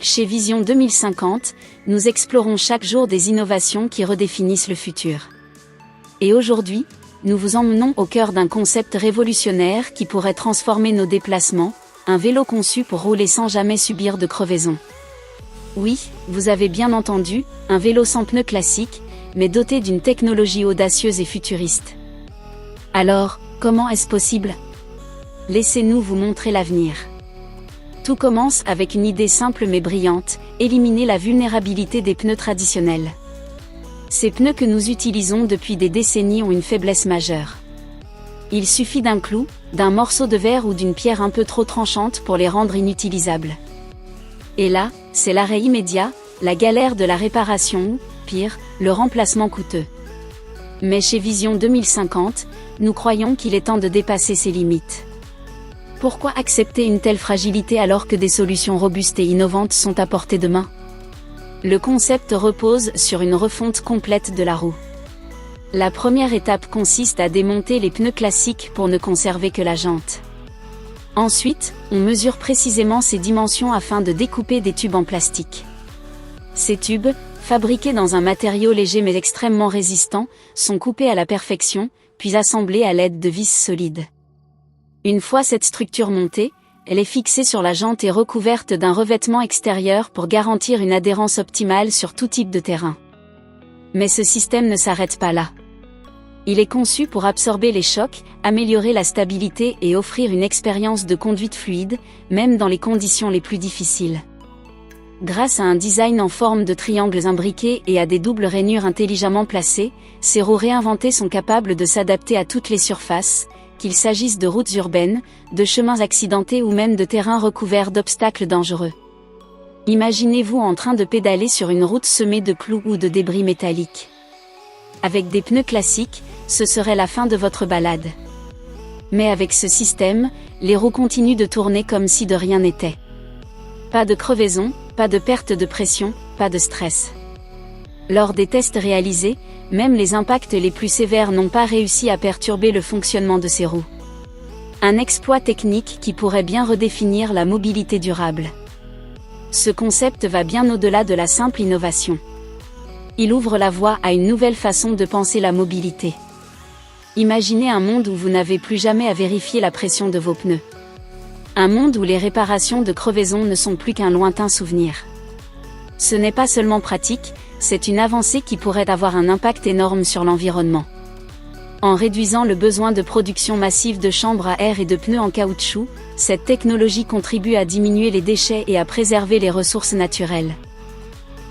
Chez Vision 2050, nous explorons chaque jour des innovations qui redéfinissent le futur. Et aujourd'hui, nous vous emmenons au cœur d'un concept révolutionnaire qui pourrait transformer nos déplacements, un vélo conçu pour rouler sans jamais subir de crevaison. Oui, vous avez bien entendu, un vélo sans pneus classique, mais doté d'une technologie audacieuse et futuriste. Alors, comment est-ce possible? Laissez-nous vous montrer l'avenir. Tout commence avec une idée simple mais brillante, éliminer la vulnérabilité des pneus traditionnels. Ces pneus que nous utilisons depuis des décennies ont une faiblesse majeure. Il suffit d'un clou, d'un morceau de verre ou d'une pierre un peu trop tranchante pour les rendre inutilisables. Et là, c'est l'arrêt immédiat, la galère de la réparation ou, pire, le remplacement coûteux. Mais chez Vision 2050, nous croyons qu'il est temps de dépasser ces limites. Pourquoi accepter une telle fragilité alors que des solutions robustes et innovantes sont à portée de main? Le concept repose sur une refonte complète de la roue. La première étape consiste à démonter les pneus classiques pour ne conserver que la jante. Ensuite, on mesure précisément ses dimensions afin de découper des tubes en plastique. Ces tubes, fabriqués dans un matériau léger mais extrêmement résistant, sont coupés à la perfection, puis assemblés à l'aide de vis solides. Une fois cette structure montée, elle est fixée sur la jante et recouverte d'un revêtement extérieur pour garantir une adhérence optimale sur tout type de terrain. Mais ce système ne s'arrête pas là. Il est conçu pour absorber les chocs, améliorer la stabilité et offrir une expérience de conduite fluide, même dans les conditions les plus difficiles. Grâce à un design en forme de triangles imbriqués et à des doubles rainures intelligemment placées, ces roues réinventées sont capables de s'adapter à toutes les surfaces, qu'il s'agisse de routes urbaines, de chemins accidentés ou même de terrains recouverts d'obstacles dangereux. Imaginez-vous en train de pédaler sur une route semée de clous ou de débris métalliques. Avec des pneus classiques, ce serait la fin de votre balade. Mais avec ce système, les roues continuent de tourner comme si de rien n'était. Pas de crevaison, pas de perte de pression, pas de stress. Lors des tests réalisés, même les impacts les plus sévères n'ont pas réussi à perturber le fonctionnement de ces roues. Un exploit technique qui pourrait bien redéfinir la mobilité durable. Ce concept va bien au-delà de la simple innovation. Il ouvre la voie à une nouvelle façon de penser la mobilité. Imaginez un monde où vous n'avez plus jamais à vérifier la pression de vos pneus. Un monde où les réparations de crevaisons ne sont plus qu'un lointain souvenir. Ce n'est pas seulement pratique, c'est une avancée qui pourrait avoir un impact énorme sur l'environnement. En réduisant le besoin de production massive de chambres à air et de pneus en caoutchouc, cette technologie contribue à diminuer les déchets et à préserver les ressources naturelles.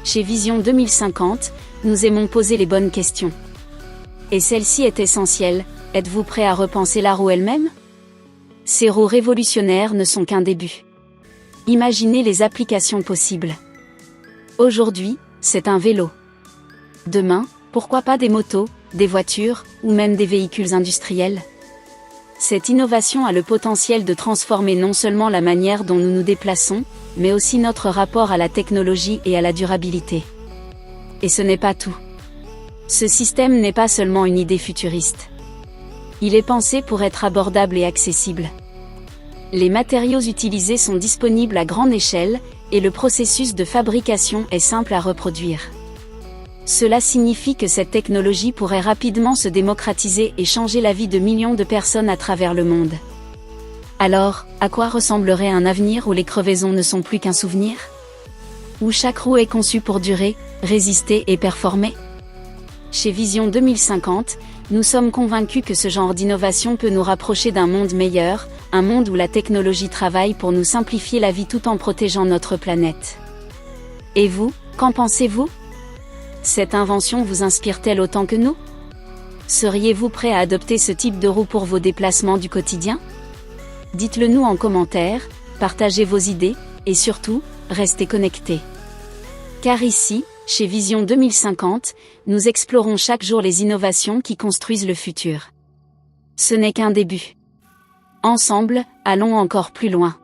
Chez Vision 2050, nous aimons poser les bonnes questions. Et celle-ci est essentielle, êtes-vous prêt à repenser la roue elle-même? Ces roues révolutionnaires ne sont qu'un début. Imaginez les applications possibles. Aujourd'hui, c'est un vélo. Demain, pourquoi pas des motos, des voitures, ou même des véhicules industriels? Cette innovation a le potentiel de transformer non seulement la manière dont nous nous déplaçons, mais aussi notre rapport à la technologie et à la durabilité. Et ce n'est pas tout. Ce système n'est pas seulement une idée futuriste. Il est pensé pour être abordable et accessible. Les matériaux utilisés sont disponibles à grande échelle, et le processus de fabrication est simple à reproduire. Cela signifie que cette technologie pourrait rapidement se démocratiser et changer la vie de millions de personnes à travers le monde. Alors, à quoi ressemblerait un avenir où les crevaisons ne sont plus qu'un souvenir? Où chaque roue est conçue pour durer, résister et performer? Chez Vision 2050, nous sommes convaincus que ce genre d'innovation peut nous rapprocher d'un monde meilleur, un monde où la technologie travaille pour nous simplifier la vie tout en protégeant notre planète. Et vous, qu'en pensez-vous? Cette invention vous inspire-t-elle autant que nous? Seriez-vous prêt à adopter ce type de roue pour vos déplacements du quotidien? Dites-le nous en commentaire, partagez vos idées, et surtout, restez connectés. Car ici, chez Vision 2050, nous explorons chaque jour les innovations qui construisent le futur. Ce n'est qu'un début. Ensemble, allons encore plus loin.